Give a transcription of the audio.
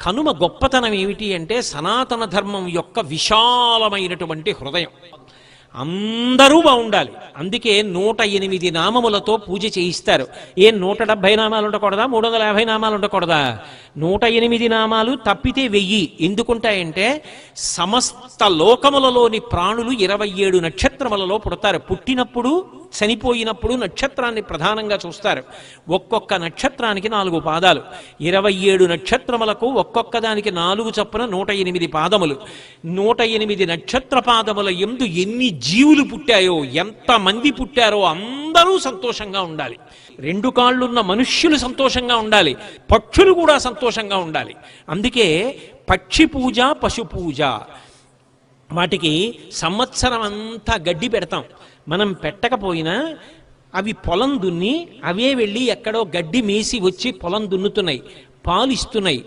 హనుమ గొప్పతనం ఏమిటి అంటే సనాతన ధర్మం యొక్క విశాలమైనటువంటి హృదయం. అందరూ బాగుండాలి. అందుకే 108 నామములతో పూజ చేయిస్తారు. 170 నామాలు ఉండకూడదా? 350 నామాలు ఉండకూడదా? 108 నామాలు తప్పితే 1000 ఎందుకుంటాయంటే సమస్త లోకములలోని ప్రాణులు 27 నక్షత్రములలో పుడతారు. పుట్టినప్పుడు చనిపోయినప్పుడు నక్షత్రాన్ని ప్రధానంగా చూస్తారు. ఒక్కొక్క నక్షత్రానికి 4 పాదాలు. 27 నక్షత్రములకు ఒక్కొక్క దానికి 4 చొప్పున 108 పాదములు. 108 నక్షత్ర పాదముల యందు ఎన్ని జీవులు పుట్టాయో, ఎంతమంది పుట్టారో అందరూ సంతోషంగా ఉండాలి. 2 కాళ్ళున్న మనుష్యులు సంతోషంగా ఉండాలి, పక్షులు కూడా సంతోషంగా ఉండాలి. అందుకే పక్షి పూజ, పశు పూజ, వాటికి సంవత్సరం అంతా గడ్డి పెడతాం. మనం పెట్టకపోయినా అవి పొలం దున్ని అవే వెళ్ళి ఎక్కడో గడ్డి మేసి వచ్చి పొలం దున్నుతున్నాయి, పాలు ఇస్తున్నాయి.